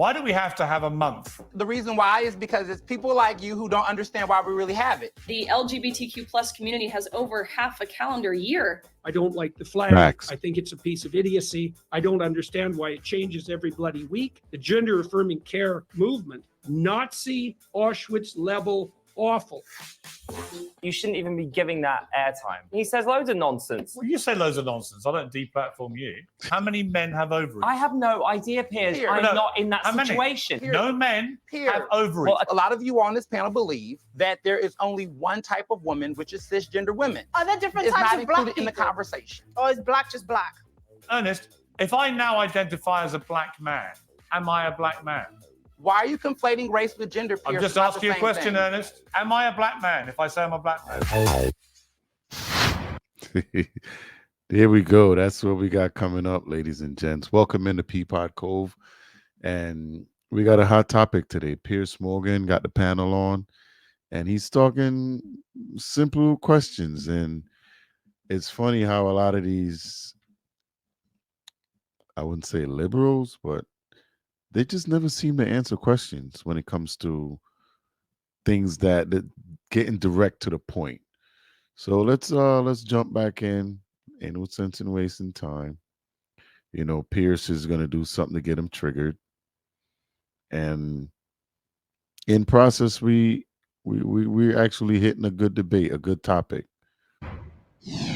Why do we have to have a month? The reason why is because it's people like you who don't understand why we really have it. The LGBTQ plus community has over half a calendar year. I don't like the flag. I think it's a piece of idiocy. I don't understand why it changes every bloody week. The gender affirming care movement, Nazi, Auschwitz level awful. You shouldn't even be giving that airtime. He says loads of nonsense. Well, you say loads of nonsense. I don't deplatform you. How many men have ovaries? I have no idea, Piers. I'm not in that situation. No men have ovaries. Well, a lot of you on this panel believe that there is only one type of woman, which is cisgender women. Are there different It's types not of black included people? in the conversation. Or is black just black? Ernest, if I now identify as a black man, am I a black man? Why are you conflating race with gender, Piers? I'm just asking you a question, Ernest. Am I a black man if I say I'm a black man? There we go. That's what we got coming up, ladies and gents. Welcome into Peapod Cove. And we got a hot topic today. Piers Morgan got the panel on, and he's talking simple questions. And it's funny how a lot of these, I wouldn't say liberals, but they just never seem to answer questions when it comes to things that getting direct to the point. So let's jump back in. Ain't no sense in wasting time. You know, Pierce is gonna do something to get him triggered, and in process, we're actually hitting a good debate, a good topic.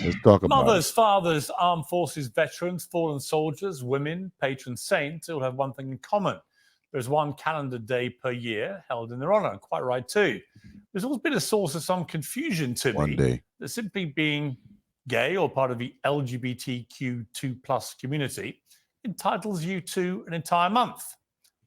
Let's talk about Mothers, fathers, armed forces veterans, fallen soldiers, women, patron saints all have one thing in common. There's one calendar day per year held in their honor, and quite right too. There's always been a source of some confusion to me that simply being gay or part of the LGBTQ2+ community entitles you to an entire month.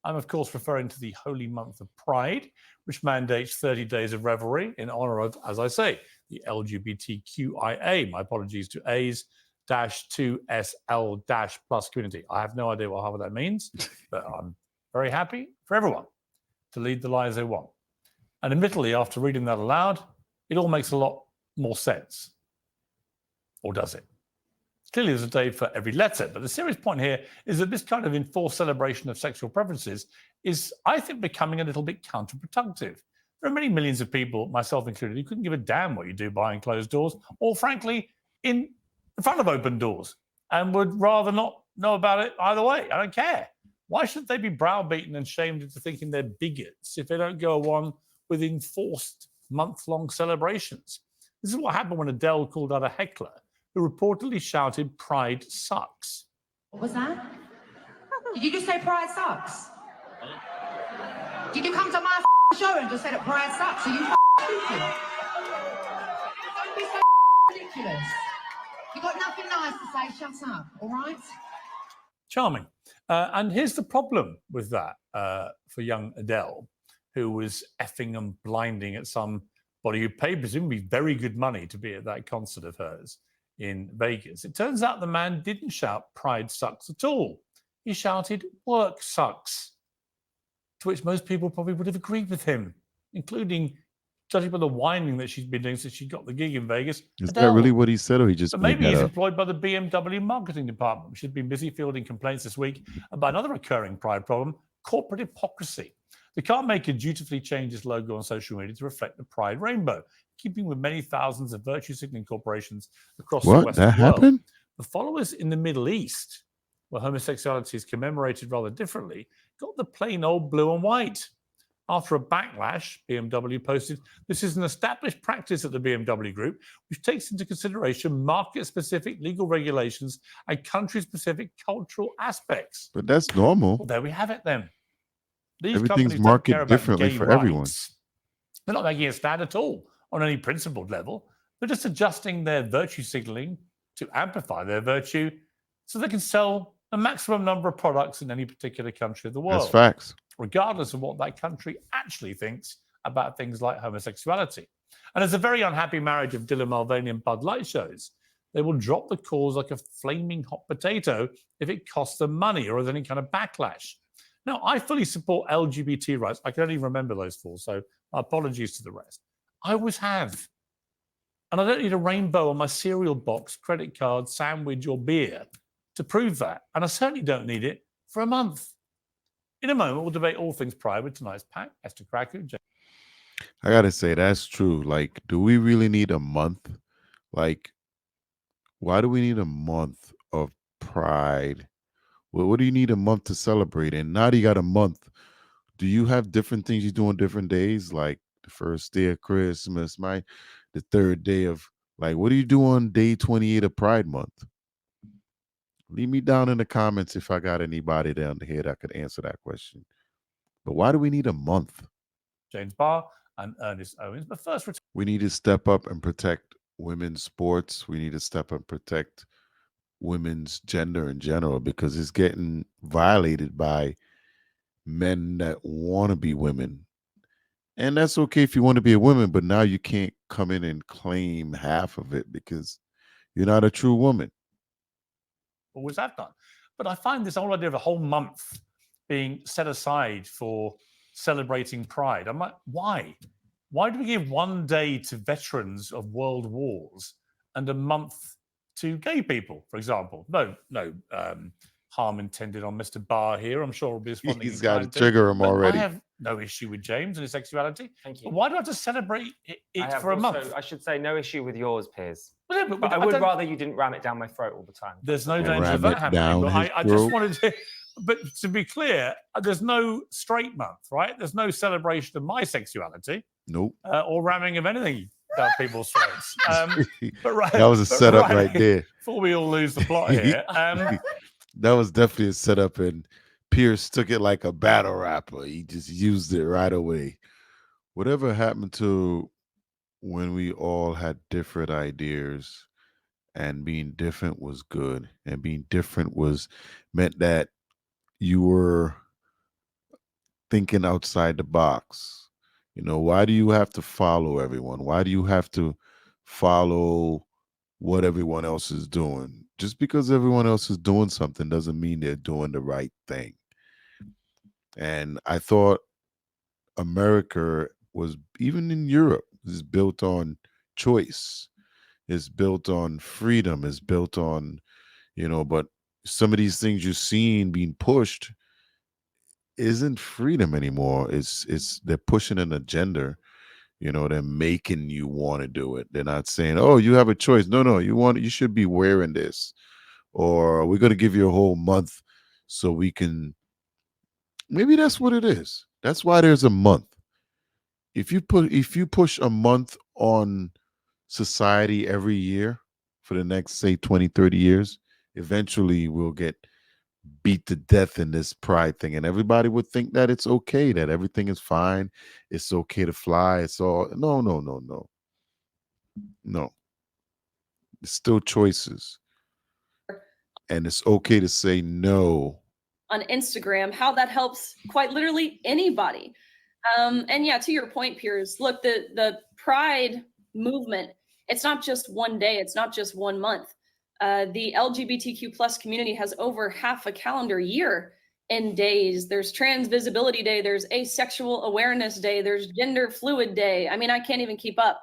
I'm, of course, referring to the holy month of Pride, which mandates 30 days of revelry in honor of, as I say, the LGBTQIA. My apologies to A's-2SL-plus community. I have no idea what half of that means, but I'm very happy for everyone to lead the lives they want. And admittedly, after reading that aloud, it all makes a lot more sense. Or does it? Clearly, there's a day for every letter, but the serious point here is that this kind of enforced celebration of sexual preferences is, I think, becoming a little bit counterproductive. There are many millions of people, myself included, who couldn't give a damn what you do behind closed doors, or frankly, in front of open doors, and would rather not know about it either way. I don't care. Why should they be browbeaten and shamed into thinking they're bigots if they don't go on with enforced month-long celebrations? This is what happened when Adele called out a heckler who reportedly shouted, "Pride sucks." What was that? Did you just say pride sucks? Did you come to my show and just say that pride sucks? Are you stupid? Don't be so ridiculous. You got nothing nice to say, shut up, all right? Charming. And here's the problem with that for young Adele, who was effing and blinding at somebody who paid presumably very good money to be at that concert of hers in Vegas. It turns out the man didn't shout "Pride sucks" at all. He shouted "Work sucks," to which most people probably would have agreed with him, including, judging by the whining that she's been doing since she got the gig in Vegas. Is that really what he said, or he just But made maybe that he's up? employed by the BMW marketing department, which has been busy fielding complaints this week about another recurring Pride problem: corporate hypocrisy. The car maker dutifully changed its logo on social media to reflect the Pride rainbow, keeping with many thousands of virtue signaling corporations across the Western world. Happened? The followers in the Middle East, where homosexuality is commemorated rather differently, got the plain old blue and white. After a backlash, BMW posted, "This is an established practice at the BMW Group, which takes into consideration market-specific legal regulations and country-specific cultural aspects." But that's normal. Well, there we have it then. These Everything's companies don't care marketed about differently gay for everyone. rights. They're not making a stand at all on any principled level. They're just adjusting their virtue signaling to amplify their virtue so they can sell a maximum number of products in any particular country of the world. That's facts. Regardless of what that country actually thinks about things like homosexuality. And as a very unhappy marriage of Dylan Mulvaney and Bud Light shows, they will drop the cause like a flaming hot potato if it costs them money or there's any kind of backlash. Now, I fully support LGBT rights. I can only remember those four, so apologies to the rest. I always have. And I don't need a rainbow on my cereal box, credit card, sandwich, or beer to prove that. And I certainly don't need it for a month. In a moment, we'll debate all things Pride with tonight's pack. Esther Kraku, I gotta say that's true. Like, do we really need a month? Like, why do we need a month of Pride? Well, what do you need a month to celebrate? And now that you got a month, do you have different things you do on different days? Like the first day of Christmas, the third day of, like, what do you do on day 28 of Pride Month? Leave me down in the comments if I got anybody down here that could answer that question. But why do we need a month? James Barr, and Ernest Owens. But first, we need to step up and protect women's sports. We need to step up and protect women's gender in general, because it's getting violated by men that want to be women. And that's okay if you want to be a woman, but now you can't come in and claim half of it because you're not a true woman. Always have done. But I find this whole idea of a whole month being set aside for celebrating Pride. I'm like, why? Why do we give one day to veterans of world wars and a month to gay people, for example? No harm intended on Mr. Barr here. I'm sure he'll be responding. He's got to trigger him already. I have no issue with James and his sexuality. Thank you. But why do I have to celebrate it for a month? I should say no issue with yours, Piers. Well, but I would rather you didn't ram it down my throat all the time. There's no danger of that happening. But I just wanted to. But to be clear, there's no straight month, right? There's no celebration of my sexuality. Nope. Or ramming of anything down people's throats. But right, that was a setup right there. Before we all lose the plot here. That was definitely a setup, and Piers took it like a battle rapper. He just used it right away. Whatever happened to when we all had different ideas, and being different was good, and being different meant that you were thinking outside the box. You know, why do you have to follow everyone? Why do you have to follow what everyone else is doing? Just because everyone else is doing something doesn't mean they're doing the right thing. And I thought America was, even in Europe, is built on choice. It's built on freedom. It's built on, but some of these things you're seeing being pushed isn't freedom anymore. They're pushing an agenda. They're making you want to do it. They're not saying, oh, you have a choice. No, you should be wearing this, or we're going to give you a whole month so we can. Maybe that's what it is. That's why there's a month. If you push a month on society every year for the next, say, 20, 30 years, eventually we'll get beat to death in this pride thing, and everybody would think that it's okay, that everything is fine, it's okay to fly, it's all no, it's still choices, and it's okay to say no on Instagram, how that helps quite literally anybody. And yeah, to your point, Piers, look, the pride movement, it's not just one day, it's not just 1 month. The LGBTQ plus community has over half a calendar year in days. There's Trans Visibility Day, there's Asexual Awareness Day, there's Gender Fluid Day. I mean, I can't even keep up.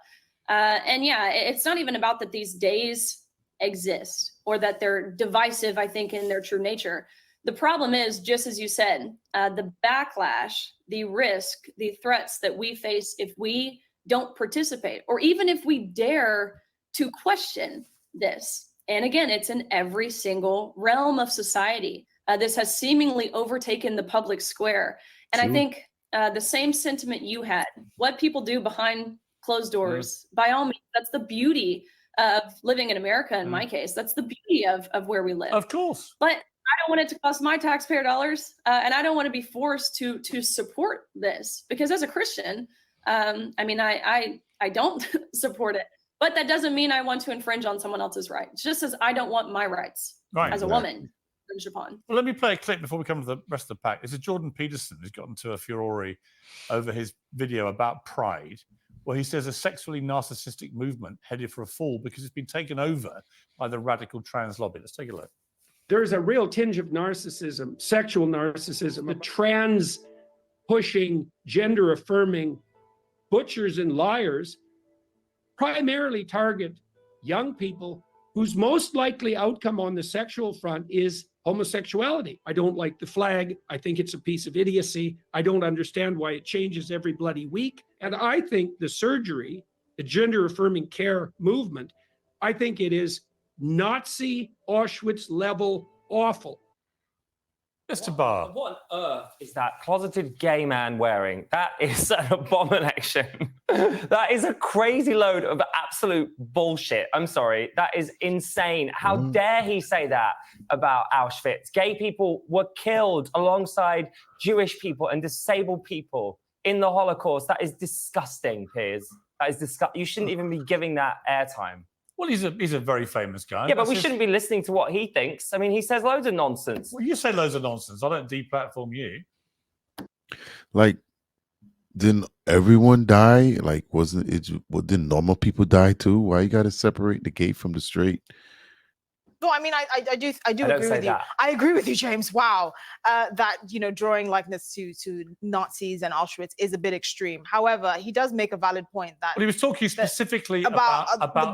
And yeah, it's not even about that these days exist or that they're divisive, I think, in their true nature. The problem is, just as you said, the backlash, the risk, the threats that we face if we don't participate, or even if we dare to question this. And again, it's in every single realm of society. This has seemingly overtaken the public square. And I think the same sentiment you had, what people do behind closed doors, by all means, that's the beauty of living in America, in my case. That's the beauty of where we live. Of course. But I don't want it to cost my taxpayer dollars, and I don't want to be forced to support this, because as a Christian, I mean, I don't support it, but that doesn't mean I want to infringe on someone else's rights, just as I don't want my rights as a woman infringed upon. Well, let me play a clip before we come to the rest of the pack. This is Jordan Peterson, who's gotten to a furore over his video about Pride, where he says a sexually narcissistic movement headed for a fall because it's been taken over by the radical trans lobby. Let's take a look. There's a real tinge of narcissism, sexual narcissism. The trans pushing, gender affirming butchers and liars primarily target young people whose most likely outcome on the sexual front is homosexuality. I don't like the flag. I think it's a piece of idiocy. I don't understand why it changes every bloody week. And I think the surgery, the gender affirming care movement, I think it is Nazi Auschwitz level awful. Mr. Barr. What on earth is that closeted gay man wearing? That is an abomination. That is a crazy load of absolute bullshit. I'm sorry. That is insane. How dare he say that about Auschwitz? Gay people were killed alongside Jewish people and disabled people in the Holocaust. That is disgusting, Piers. That is disgusting. You shouldn't even be giving that airtime. Well, he's a very famous guy. Yeah, but we shouldn't be listening to what he thinks. I mean, he says loads of nonsense. Well, you say loads of nonsense. I don't deplatform you. Like, didn't everyone die? Like, wasn't it? Well, didn't normal people die too? Why you got to separate the gay from the straight? No, I mean, I do agree with you. that. I agree with you, James. Wow, that drawing likeness to Nazis and Auschwitz is a bit extreme. However, he does make a valid point that Well, he was talking specifically about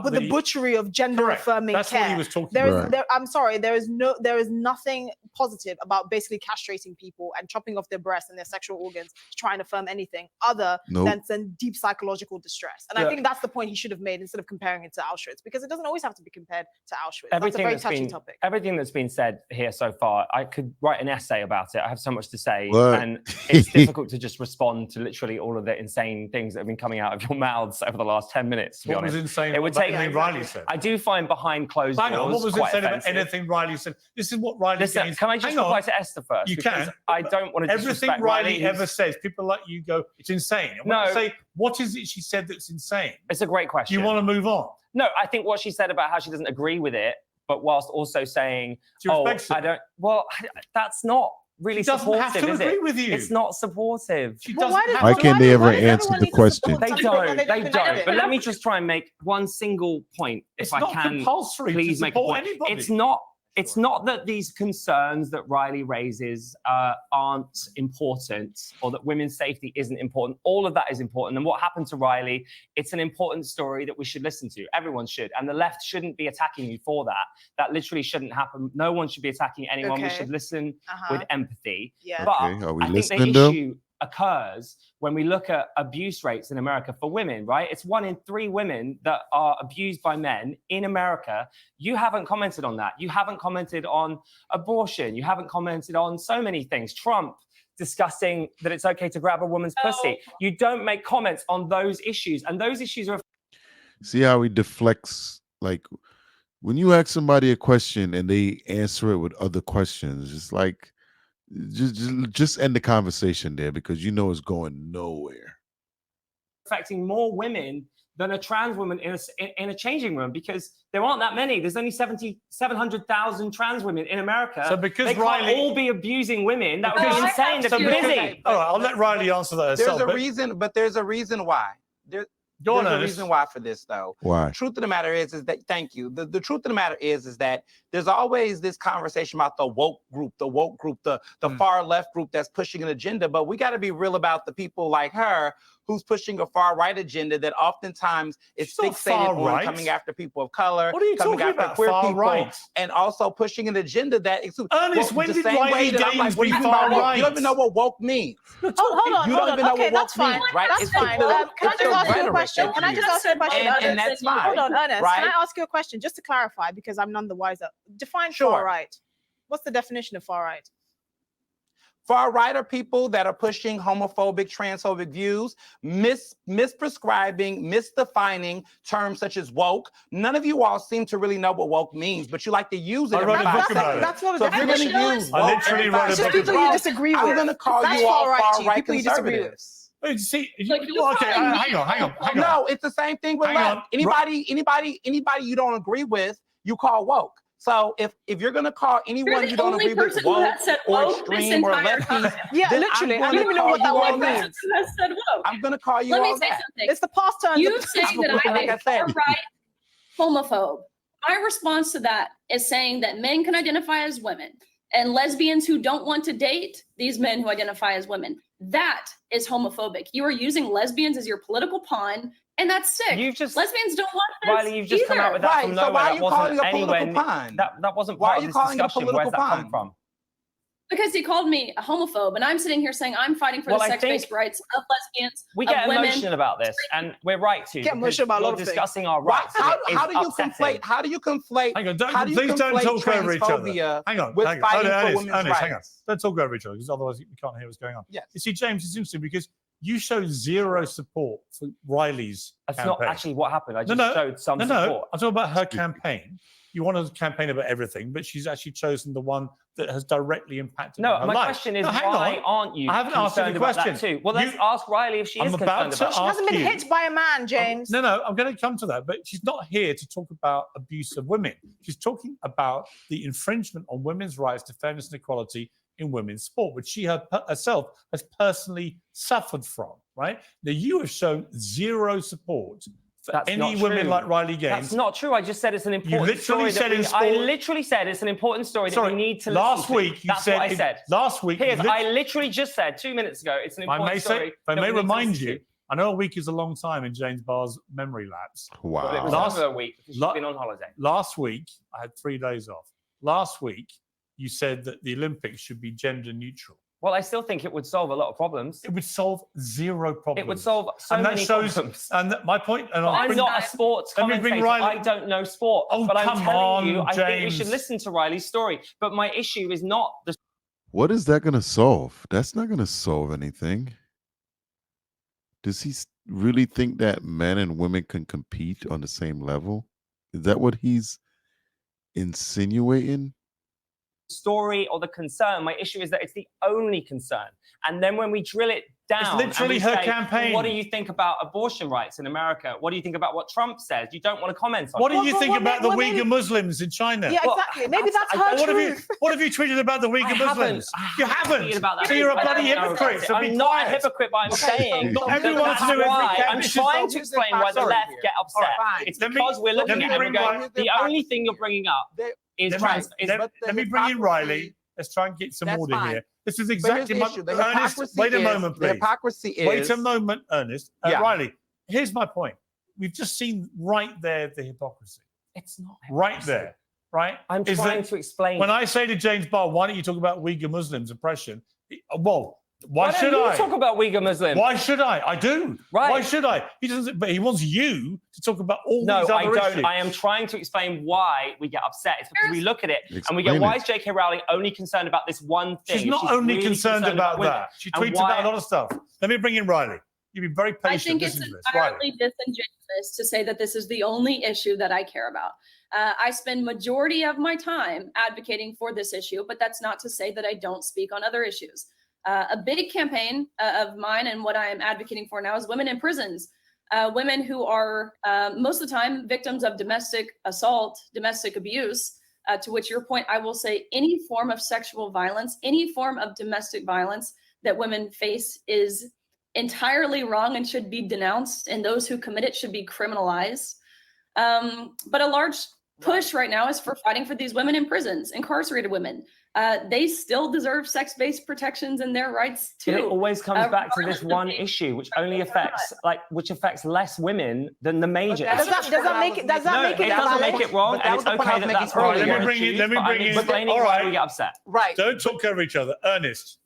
the butchery of gender affirming That's care. what he was talking about. I'm sorry, there is nothing positive about basically castrating people and chopping off their breasts and their sexual organs to try and affirm anything other than some deep psychological distress. And I think that's the point he should have made instead of comparing it to Auschwitz, because it doesn't always have to be compared to Auschwitz. That's a very touchy topic. Everything that's been said here so far, I could write an essay about it. I have so much to say, and it's difficult to just respond to literally all of the insane things that have been coming out of your mouths over the last 10 minutes. To be honest, was insane? It would take anything Riley said. I do find behind closed doors. Hang on, what was quite insane about offensive. anything Riley said? This is what Riley said. Listen, can I just reply to Esther first? You can. I don't want to Everything disrespect Riley ever says, people like you go, it's insane. And when No. you say, what is it she said that's insane? It's a great question. You want to move on? No, I think what she said about how she doesn't agree with it, but whilst also saying, I don't. Well, that's not really supportive, have to is agree it? with you. It's not supportive. She doesn't have Why to. can't they ever answer the question? They don't. They don't. But let me just try and make one single point, It's if I not can. compulsory Please to make a support point. anybody. It's not that these concerns that Riley raises aren't important, or that women's safety isn't important. All of that is important. And what happened to Riley, it's an important story that we should listen to. Everyone should. And the left shouldn't be attacking you for that. That literally shouldn't happen. No one should be attacking anyone. We should listen with empathy. Yeah. But Okay, are we I think listening, the though? issue occurs when we look at abuse rates in America for women, right? It's 1 in 3 women that are abused by men in America. You haven't commented on that. You haven't commented on abortion. You haven't commented on so many things. Trump discussing that it's okay to grab a woman's pussy. You don't make comments on those issues. And those issues are... See how he deflects? Like, when you ask somebody a question and they answer it with other questions, it's like, just end the conversation there, because you know it's going nowhere. affecting more women than a trans woman in a changing room, because there aren't that many. There's only 700,000 trans women in America. So because they Riley can't all be abusing women, that would be insane. They're busy. All right, I'll let Riley answer that herself. There's a reason why. There's a reason why for this, though. Why? Truth of the matter is that, thank you. The truth of the matter is that there's always this conversation about the woke group, the far left group that's pushing an agenda. But we got to be real about the people like her who's pushing a far right agenda that oftentimes is fixated on coming after people of color, what are you coming talking after about, queer far people, right? and also pushing an agenda that Ernest, when did Riley Gaines be far right? You don't even know what woke means. Hold on. You don't even know what that's woke fine. means, right? That's fine. Can I just ask you a question? Can I just ask you a question? And that's fine. Hold on, Ernest. Right? Can I ask you a question just to clarify, because I'm none the wiser? Define far right. What's the definition of far right? Far right are people that are pushing homophobic, transphobic views, misprescribing, misdefining terms such as woke. None of you all seem to really know what woke means, but you like to use it. I wrote a book about it. That's what So if you're going to use woke, I literally wrote a book people about you it. disagree with. I'm going to call you all far right conservatives. See, Like, hang on. No, it's the same thing with left. Anybody you don't agree with, you call woke. So if you're gonna call anyone you don't agree with woke or extreme or lefty, yeah, literally, I don't even know what that word means. I'm gonna call you Let me all say that. something. It's the past tense. You saying that I'm Like I a said. far-right homophobe. My response to that is saying that men can identify as women, and lesbians who don't want to date these men who identify as women. That is homophobic. You are using lesbians as your political pawn, And that's sick. You've just Lesbians don't want this Riley, you've just come out with that Right, from so nowhere. why are That you wasn't calling it a anywhere. political pun? That wasn't Why part are of you this calling it a discussion. Where's that political come pun? from? Because he called me a homophobe, and I'm sitting here saying I'm fighting for Well, the I sex-based think rights of lesbians, We of get women. emotional about this, and we're right to. Get because emotional about a lot you're of things. discussing our Why- rights. and it how is do you upsetting. conflate? How do you conflate? Hang on, How do you please don't conflate talk over each other. transphobia Hang on, with hang on. fighting for Ernest, women's Ernest, hang on. rights? Don't talk over each other, because otherwise you can't hear what's going on. Yes. You see, James, it's interesting because you show zero support for Riley's That's campaign. not actually what happened. I just No, showed some no, support. I'm talking about her campaign. You want to campaign about everything, but she's actually chosen the one that has directly impacted No, her my life. question is, No, hang why on. aren't you I haven't asked you the concerned about that question. too? Well, let's ask Riley if she I'm is about concerned to about She that. hasn't been you- hit by a man, James. No, I'm going to come to that, but she's not here to talk about abuse of women. She's talking about the infringement on women's rights to fairness and equality in women's sport, which she herself has personally suffered from, right? Now, you have shown zero support for That's any not women true. like Riley Gaines. That's not true. I just said it's an important literally story. said in I sport- literally said it's an important story that Sorry, we need to last listen to. week you That's said what I said. last week. Piers, you I literally just said 2 minutes ago, it's an I important may story. say, if I that may we need to remind listen you, to. I know a week is a long time in James Barr's memory lapse. Wow. Well, it was Last- over a week because she's la- been on holiday. Last week, I had 3 days off. Last week, you said that the Olympics should be gender neutral. Well, I still think it would solve a lot of problems. It would solve zero problems. It would solve so and that many shows, problems. and my point, and But I'll I'm bring- not a sports Let me bring commentator. Riley- I don't know sport. Oh, but I'm come telling you, on, I think we James. should listen to Riley's story. But my issue is not the What is that going to solve? That's not going to solve anything. Does he really think that men and women can compete on the same level? Is that what he's insinuating? story or the concern. My issue is that it's the only concern. And then when we drill it down, literally and we her say, campaign. What do you think about abortion rights in America? What do you think about what Trump says? You don't want to comment on What it. do you think what about the what Uyghur made- Muslims in China? Yeah, Well, exactly. Maybe that's I her don't- truth. What have you tweeted about the Uyghur I haven't. Muslims? I You haven't haven't. tweeted about that. So you're a I bloody don't know hypocrite. about So it. be I'm not a quiet. hypocrite, but I'm saying Not that everyone that's to do every why camp. I'm This is trying not- to explain why the Sorry, left here. get upset. Fine. It's Let me- because we're let looking me at it bring and going, Riley- the only thing you're bringing up is Let trans. me- Is, let me bring in Riley. Let's try and get some That's order fine. here. This is But here's exactly the my issue. The Ernest. hypocrisy Wait a is- moment, The please. hypocrisy is. Wait a moment, Ernest. Yeah. Riley, here's my point. We've just seen right there the hypocrisy. it's not Right hypocrisy. there. Right? I'm Is trying that- to explain. When I say to James Barr, why don't you talk about Uyghur Muslims oppression? Well, why should don't I? you talk about Uyghur Muslims? Why should I? I do. Right. Why should I? He doesn't. But he wants you to talk about all No, these I other don't. issues. I am trying to explain why we get upset. It's because we look at it and we Explain go, why it. is J.K. Rowling only concerned about this one thing? She's If not only really concerned about women? that. She And tweets why- about a lot of stuff. Let me bring in Riley. You've been very I patient. think it's Listen to this. Riley. entirely disingenuous to say that this is the only issue that I care about. I spend majority of my time advocating for this issue, but that's not to say that I don't speak on other issues. A big campaign of mine and what I am advocating for now is women in prisons. Women who are most of the time victims of domestic assault, domestic abuse, to which your point, I will say any form of sexual violence, any form of domestic violence that women face is entirely wrong and should be denounced, and those who commit it should be criminalized. But a large push right now is for fighting for these women in prisons, incarcerated women. They still deserve sex-based protections and their rights too. But it always comes back to this regardless of one the- issue, which only affects which affects less women than the major. But Does that's that make it? Does that no, make it it doesn't valid? make it wrong, But that and was it's the point I okay was that making that's what earlier. we're Let me bring in- let me but bring I'm in- explaining all why right. we get upset. Right. Don't talk over each other. Ernest.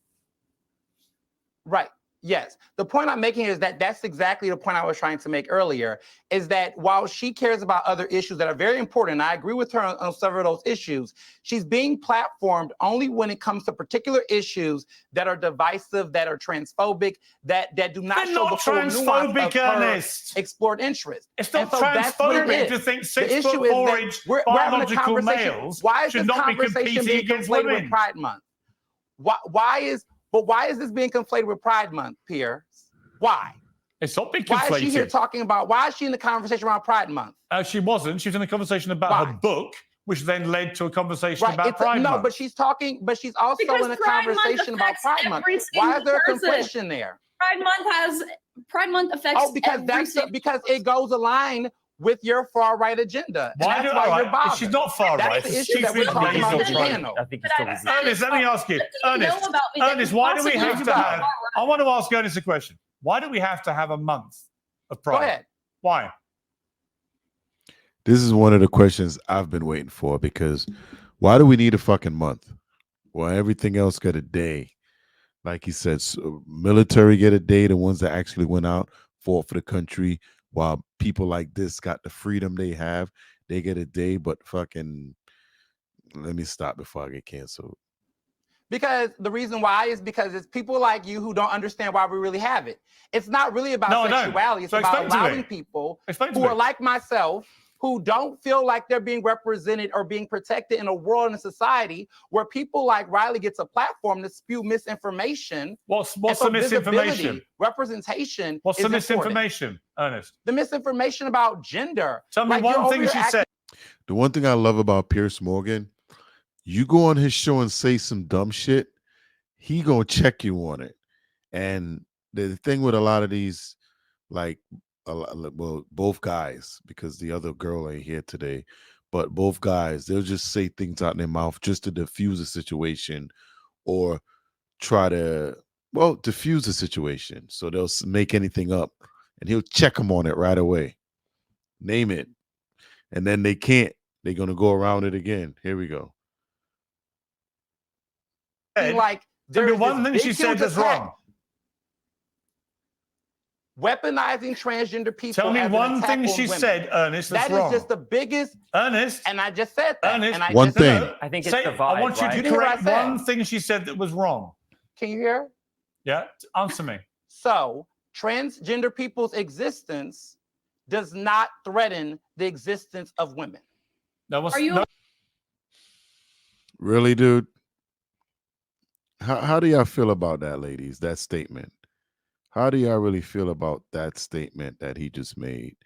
Right. Yes. The point I'm making is that that's exactly the point I was trying to make earlier, is that while she cares about other issues that are very important, and I agree with her on several of those issues, she's being platformed only when it comes to particular issues that are divisive, that are transphobic, that do not They're show not the full nuance transphobic, of her Ernest. explored interest. It's not And so that's what it transphobic is. to think The 6 issue foot is 4 that inch we're having a biological conversation. males Why is should this not be conversation competing being against conflated women. with Pride Month? Why is this being conflated with Pride Month, Piers? Why? It's not being Why is she here conflated. talking about? Why is she in the conversation around Pride Month? She wasn't. She was in a conversation about Why? her book, which then led to a conversation Right. about Pride no, Month. but she's talking. But she's also Because in a Pride Month conversation about affects Pride Month. every Why is there a single person. conflation there? Pride Month affects Oh, because every single because it goes aligned with your far right agenda. And Why that's do why all you're right, bothered. She's not far That's right. the She's issue that we're really talking about not on the right. panel. I think But it's still I've easy. said Ernest, let me ask you. what do you know Ernest, about me that Ernest, could why do we possibly have be to have? far I want to ask Ernest a question. Why do we have to have a month of Pride? Go ahead. Why? This is one of the questions I've been waiting for, because why do we need a fucking month? Well, everything else got a day. Like he said, so military get a day, the ones that actually went out, fought for the country, while people like this got the freedom they have, they get a day. But fucking, let me stop before I get canceled. Because the reason why is because it's people like you who don't understand why we really have it. It's not really about sexuality. It's So about explain to me. allowing people Explain to who me. are like myself, who don't feel like they're being represented or being protected in a world and a society where people like Riley gets a platform to spew misinformation. What's And so the misinformation? visibility, representation. What's is the important. misinformation, Ernest? The misinformation about gender. Tell me Like, you're one thing over she here said. The one thing I love about Piers Morgan, you go on his show and say some dumb shit, he gonna check you on it. And the thing with a lot of these, like, well, both guys, because the other girl ain't here today, but both guys, they'll just say things out in their mouth just to diffuse a situation, or try to, well, diffuse the situation. So they'll make anything up, and he'll check them on it right away. Name it. And then they can't. They're going to go around it again. Here we go. like Tell me there's one this thing big, she said huge that's attack wrong. Weaponizing transgender people. Tell me as an one attack thing on she women. said, Ernest, that's That is wrong. just the biggest. Ernest. And I just said that. Ernest. And I One just thing. said- I think it's Say, the vibe, I want you right? to You didn't hear what I correct said. one thing she said that was wrong. Can you hear? Yeah, answer me. So transgender people's existence does not threaten the existence of women. That was Are you no, Really, dude? How do y'all feel about that, ladies? That statement. How do y'all really feel about that statement that he just made?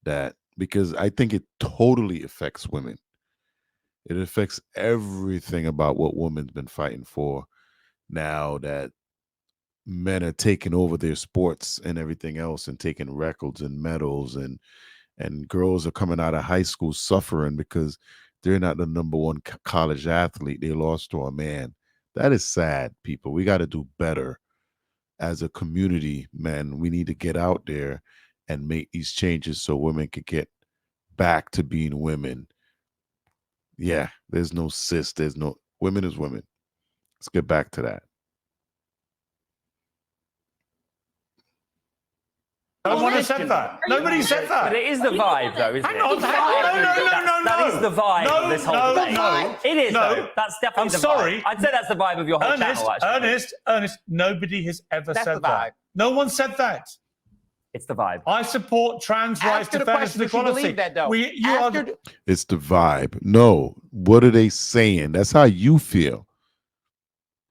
That, because I think it totally affects women. It affects everything about what women's been fighting for now, that men are taking over their sports and everything else and taking records and medals, and girls are coming out of high school suffering because they're not the number one college athlete. They lost to a man. That is sad, people. We got to do better as a community, man. We need to get out there and make these changes so women can get back to being women. Yeah, there's no cis, there's no, women is women. Let's get back to that. no one has said that. Nobody said that. But it is the vibe, though, isn't Hang it? on, no. That is the vibe of this whole debate. No. It is, No. though. That's definitely I'm the sorry. vibe. I'd say that's the vibe of your whole channel, actually. Ernest, nobody has ever That's said the vibe. that. No one said that. It's the vibe. I support trans rights, Ask her the defenders, and question, does she equality. believe that, though? You Ask are her, It's the vibe. No, what are they saying? That's how you feel.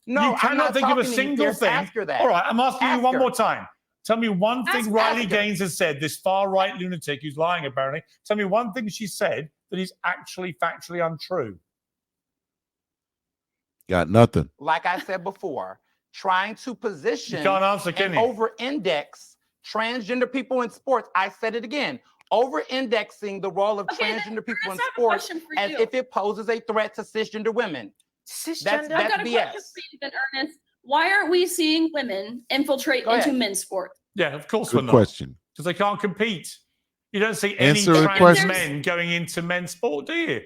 no, you I'm cannot not think of a talking to you, single Pierce. thing. Ask her that. All right, I'm asking you Ask one her. more time. Tell me one thing Ask Riley her. Gaines has said, this far-right lunatic who's lying apparently. Tell me one thing she said that is actually factually untrue. Got nothing. Like I said before, trying to position You can't answer, can and you? over-index transgender people in sports. I said it again. Over-indexing the role of Okay, transgender people in Ernest, I have a sports question for as you. if it poses a threat to cisgender women. Cisgender. I've got a BS. question for you then, Ernest. Why aren't we seeing women infiltrate Go into ahead. men's sport? Yeah, of course we're Good not. question. Because they can't compete. You don't see any Answer the trans question. men going into men's sport, do you?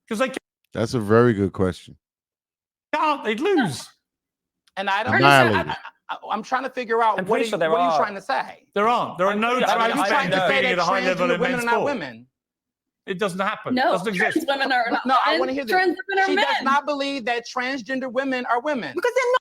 Because they That's a very good question. can't. They'd lose. And I don't. Annihilated. I'm trying to figure out I'm what, pretty are, sure there what are you are. trying to say? There aren't. There are I'm no pretty- I Are mean, you trans trying men to say competing that at a high level transgender in women men's are not sport. women? It doesn't happen. No, Doesn't exist. trans women are not No, I women. want to hear this. Trans women are She men. does not believe that transgender women are women. Because they're not.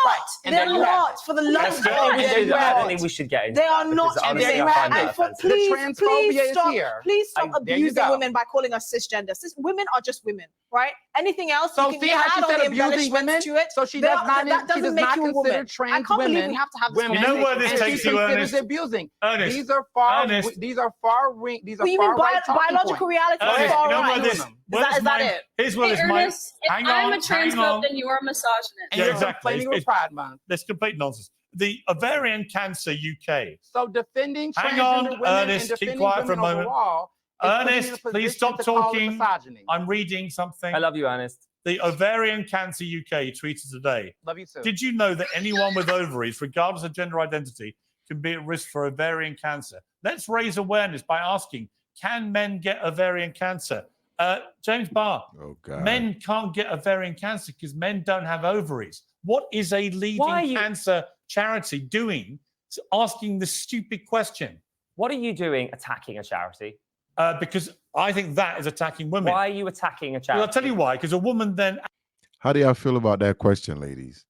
Right. And They're there you have not. it. For the love That's of good. God, We they're do that. I don't not. think we should get into They that are not because And there women. you have And it. for, The please transphobia is stop. here. Please stop Like, there you abusing go. women by calling us cisgender. Women are just women, right? Anything else? So you can see how she add all said the abusing embellishments women? to it. So she They does are- not. that She doesn't does make not you a consider woman. trans I can't believe women we have to have this women. You know where this conversation. And takes she you, considers Ernest? abusing. Ernest. These are far. Ernest. These are far. These are Well, you far mean right talking biological points. reality is Ernest, far you know right? where this, Is that it? Here's where Hey, this might. Ernest, if Hang I'm on, a hang transphobe, on. then you are a misogynist. And Yeah, you're exactly. complaining with Pride Month. That's complete nonsense. The Ovarian Cancer UK. So defending Hang on, transgender women Ernest, and keep defending quiet for a women moment. overall is putting you in a Ernest, please position stop to call it talking. misogyny. I'm reading something. I love you, Ernest. The Ovarian Cancer UK tweeted today. Love you too. Did you know that anyone with ovaries, regardless of gender identity, can be at risk for ovarian cancer? Let's raise awareness by asking, can men get ovarian cancer? James Barr, Oh God. men can't get ovarian cancer because men don't have ovaries. What is a leading cancer charity doing asking this stupid question? What are you doing attacking a charity? Because I think that is attacking women. Why are you attacking a charity? Well, I'll tell you why. Because a woman then... How do y'all feel about that question, ladies?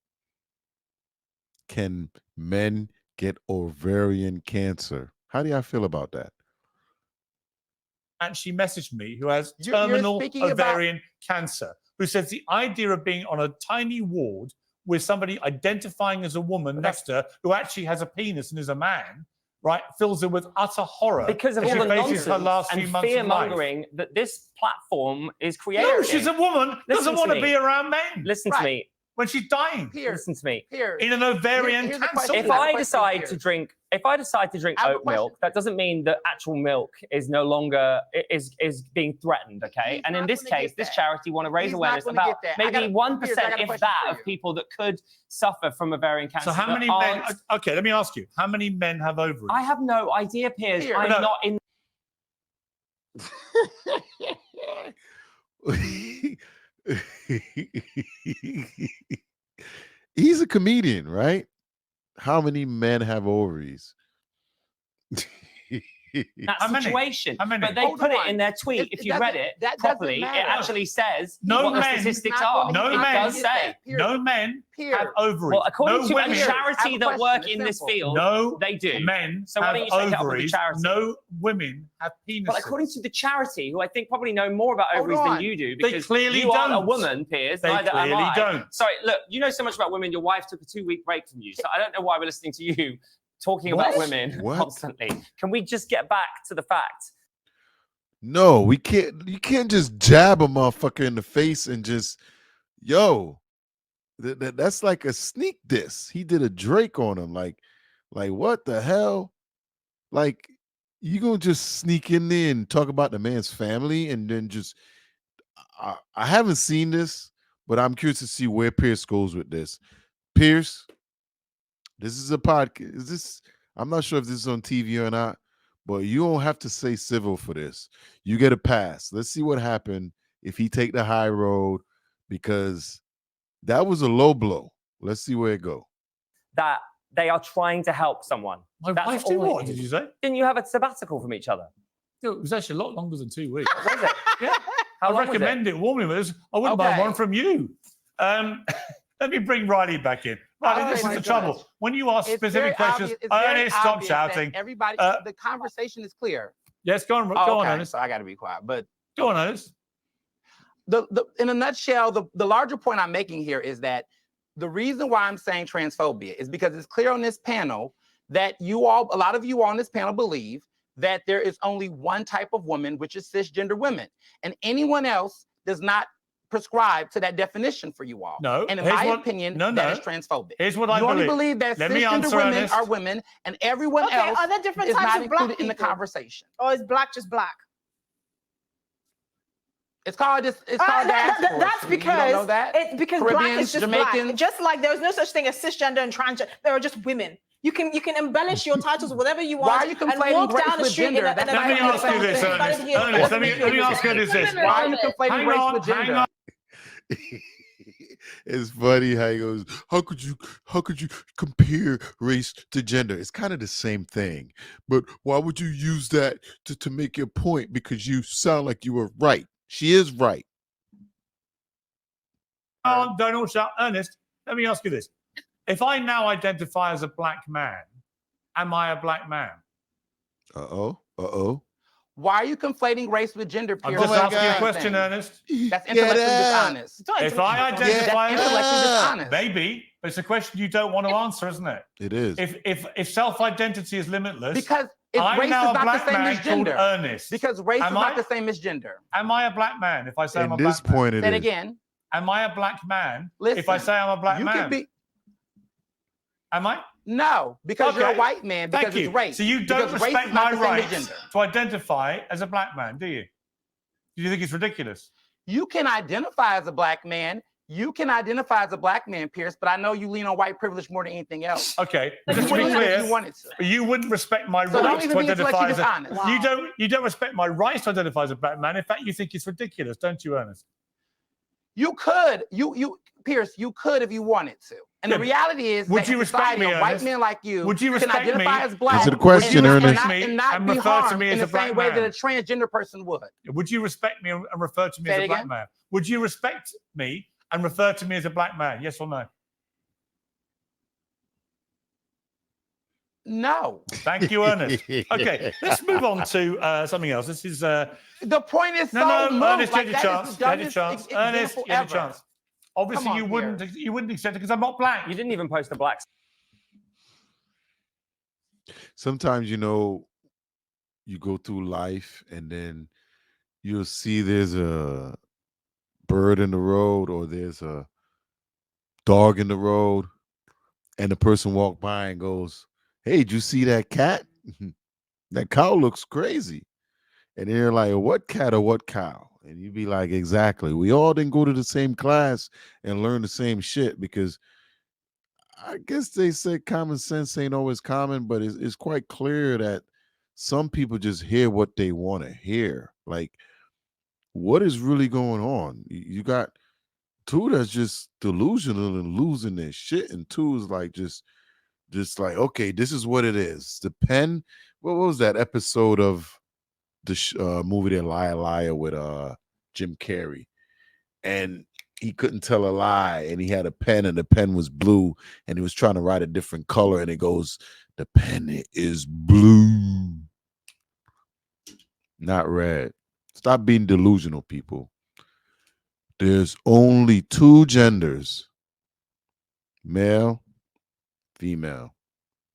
Can men get ovarian cancer? How do y'all feel about that? Actually messaged me who has terminal ovarian cancer, who says the idea of being on a tiny ward with somebody identifying as a woman next to her who actually has a penis and is a man, right, fills her with utter horror because of all the nonsense her last few and months fear-mongering that this platform is creating. No, she's a woman, doesn't want to be around men. Listen to me. When she's dying. Listen to me. In an ovarian cancer. If I decide to drink oat milk, that doesn't mean that actual milk is no longer is being threatened, okay? And in this case, this charity want to raise awareness about maybe 1%, if that, of people that could suffer from ovarian cancer. So how many men? Okay, let me ask you: how many men have ovaries? I have no idea, Piers. I'm not in. He's a comedian, right? How many men have ovaries? That situation, but they put it in their tweet. If you read it properly, it actually says what the statistics are. No it men does say. No men have ovaries. Well, according to a charity that work in this field, they do. Men so why don't you take it up with the ovaries. charity? No women have penises. But according to the charity, who I think probably know more about ovaries than you do, because clearly you aren't a don't. woman, Piers. They neither clearly am I. don't. Sorry, look, you know so much about women. Your wife took a 2-week break from you, so I don't know why we're listening to you talking about women constantly. Can we just get back to the fact? No, we can't. You can't just jab a motherfucker in the face and just, yo, that's like a sneak diss. He did a Drake on him. Like what the hell? Like, you gonna just sneak in there and talk about the man's family and then just, I haven't seen this, but I'm curious to see where Pierce goes with this. Pierce, this is a podcast. Is this? I'm not sure if this is on TV or not, but you don't have to say civil for this. You get a pass. Let's see what happened if he take the high road, because that was a low blow. Let's see where it go. That they are trying to help someone. My wife did what? Did you say? Didn't you have a sabbatical from each other? It was actually a lot longer than 2 weeks. Was it? Yeah. How I long recommend it warmly. I wouldn't buy one from you. Let me bring Riley back in. Riley, this is the trouble. When you ask specific questions, Ernest, stop shouting. Everybody, the conversation is clear. Yes, go on, Ernest. So I got to be quiet. But go on, Ernest. In a nutshell, the larger point I'm making here is that the reason why I'm saying transphobia is because it's clear on this panel that a lot of you on this panel believe that there is only one type of woman, which is cisgender women, and anyone else does not prescribe to that definition for you all. No. And in my opinion, that is transphobic. Here's what I believe. You only believe. believe that cisgender women are women, and everyone else are there different is types not of black included in the people? conversation. Or is black just black? It's called diaspora. That's because you don't know that? It's because black is just Jamaicans. black. Just like there is no such thing as cisgender and transgender. There are just women. You can embellish your titles whatever you want. Why are you conflating and walk race down the with street gender? and Let me ask you this, Ernest. Ernest, let me ask you this. Why are you conflating race with gender? Hang on. It's funny how he goes, how could you compare race to gender? It's kind of the same thing, but why would you use that to make your point? Because you sound like you were right. She is right. Don't all shout. Ernest, let me ask you this. If I now identify as a black man, am I a black man? Why are you conflating race with gender? I'm just asking you a question, Ernest. That's intellectually dishonest. If I identify as intellectually dishonest, maybe, but it's a question you don't want to answer, isn't it? It is. If self-identity is limitless, because I'm race now is a not black the same man as gender. called Ernest. Because race is not the same as gender. Am I a black man if I say I'm a At black this point, man? it Say it is. again. Am I a black man Listen, if I say I'm a black you man? Can be, Am I? no, because you're a white man. Because it's race. So you don't because race respect is not my the same as right gender. to identify as a black man, do you? Do you think it's ridiculous? You can identify as a black man. You can identify as a black man, Pierce, but I know you lean on white privilege more than anything else. Okay, But just you to be wouldn't if clear, you wanted to. you wouldn't respect my So right don't to even be identify as a. honest. You don't respect my right to identify as a black man. In fact, you think it's ridiculous, don't you, Ernest? You could, Pierce, you could if you wanted to. And the reality is, would that you in respect society, me, a white Ernest? man like you Would you can respect identify me? as black. Is it a question, Ernest? And not be refer to harmed me in as the a black same way that a man? transgender person would. Would you respect me and refer to me Say as it a black again? man? Would you respect me and refer to me as a black man? Yes or no? No. Thank you, Ernest. Okay, let's move on to something else. This is the point is no, moot. Ernest, Like, you that had is your the chance. dumbest Ernest, example you had your ever. chance. Obviously, Come on, you wouldn't accept it because I'm not black. You didn't even post a black. Sometimes, you know, you go through life and then you'll see there's a bird in the road or there's a dog in the road, and the person walk by and goes, "Hey, did you see that cat? That cow looks crazy." And then you're like, "What cat or what cow?" And you'd be like, "Exactly. We all didn't go to the same class and learn the same shit," because I guess they say common sense ain't always common, but it's quite clear that some people just hear what they want to hear. Like, what is really going on? You got two that's just delusional and losing their shit, and two is like just like, okay, this is what it is. The pen. What was that episode of the movie that Liar with Jim Carrey, and he couldn't tell a lie, and he had a pen, and the pen was blue, and he was trying to write a different color, and it goes, "The pen is blue, not red." Stop being delusional, people. There's only two genders: male, female,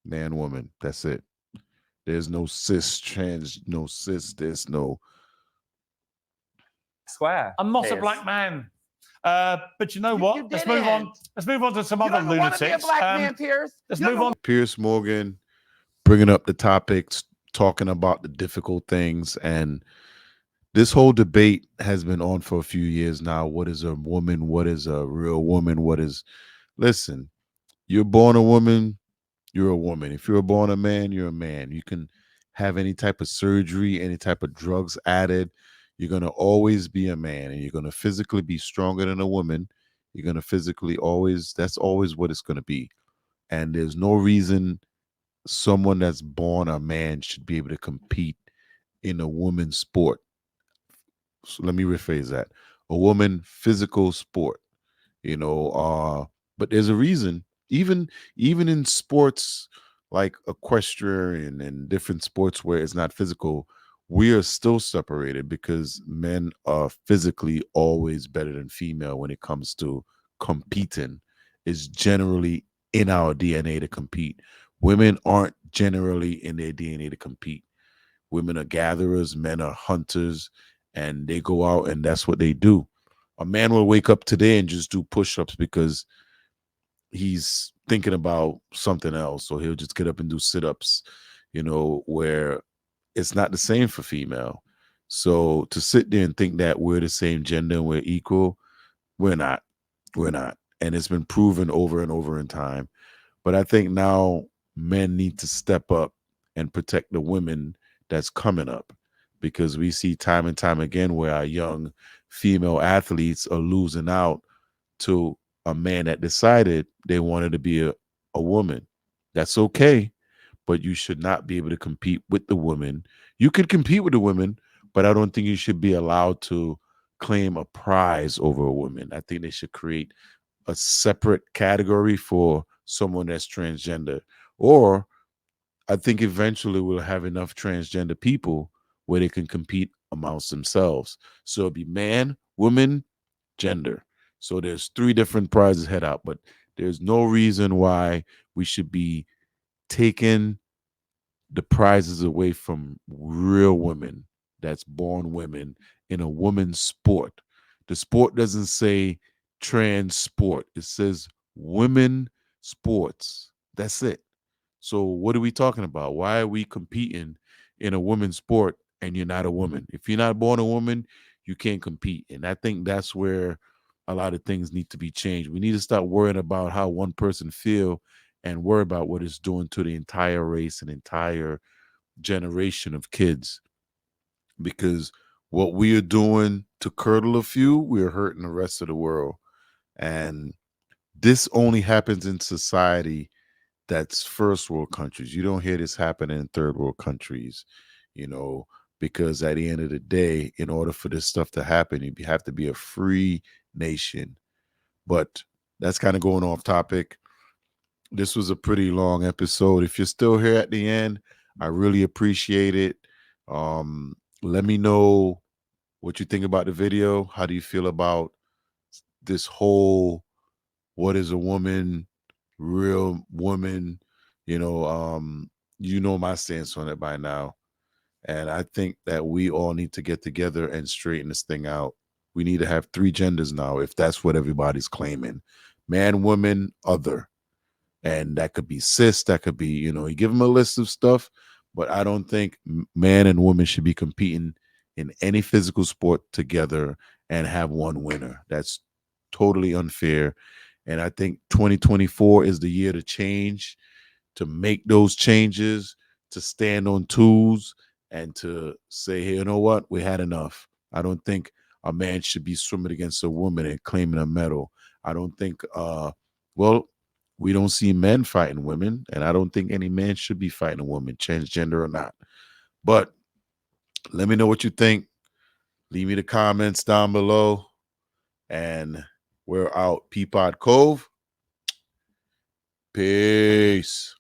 man, woman. That's it. There's no cis, trans, no cis, there's no. Square. I'm not a Piers. black man. But you know what? You Let's move on. didn't. Let's move on to some You other don't even want to be a lunatics. black man, Pierce. Let's You don't move even on. Piers Morgan bringing up the topics, talking about the difficult things. And this whole debate has been on for a few years now. What is a woman? What is a real woman? Listen, you're born a woman, you're a woman. If you're born a man, you're a man. You can have any type of surgery, any type of drugs added. You're going to always be a man, and you're going to physically be stronger than a woman. You're going to physically that's always what it's going to be. And there's no reason someone that's born a man should be able to compete in a woman's sport. So let me rephrase that. A woman physical sport, but there's a reason. Even in sports like equestrian and different sports where it's not physical, we are still separated because men are physically always better than female when it comes to competing. It's generally in our DNA to compete. Women aren't generally in their DNA to compete. Women are gatherers, men are hunters, and they go out and that's what they do. A man will wake up today and just do push-ups because he's thinking about something else, or he'll just get up and do sit-ups, where it's not the same for female. So to sit there and think that we're the same gender and we're equal, we're not. And it's been proven over and over in time. But I think now men need to step up and protect the women that's coming up, because we see time and time again where our young female athletes are losing out to a man that decided they wanted to be a woman. That's okay, but you should not be able to compete with the women. You could compete with the women, but I don't think you should be allowed to claim a prize over a woman. I think they should create a separate category for someone that's transgender. Or I think eventually we'll have enough transgender people where they can compete amongst themselves. So it'll be man, woman, gender. So there's 3 different prizes head out, but there's no reason why we should be taking the prizes away from real women that's born women in a woman's sport. The sport doesn't say trans sport. It says women sports. That's it. So what are we talking about? Why are we competing in a women's sport and you're not a woman? If you're not born a woman, you can't compete. And I think that's where a lot of things need to be changed. We need to stop worrying about how one person feel and worry about what it's doing to the entire race and entire generation of kids. Because what we are doing to curdle a few, we're hurting the rest of the world. And this only happens in society that's first world countries. You don't hear this happen in third world countries, you know, because at the end of the day, in order for this stuff to happen, you have to be a free nation. But that's kind of going off topic. This was a pretty long episode. If you're still here at the end, I really appreciate it. Let me know what you think about the video. How do you feel about this whole what is a woman, real woman? You know my stance on it by now. And I think that we all need to get together and straighten this thing out. We need to have 3 genders now, if that's what everybody's claiming. Man, woman, other. And that could be cis, that could be, you give them a list of stuff, but I don't think man and woman should be competing in any physical sport together and have one winner. That's totally unfair. And I think 2024 is the year to change, to make those changes, to stand on tools and to say, hey, you know what? We had enough. I don't think a man should be swimming against a woman and claiming a medal. I don't think, we don't see men fighting women, and I don't think any man should be fighting a woman, transgender or not. But let me know what you think. Leave me the comments down below. And we're out. Peapod Cove. Peace.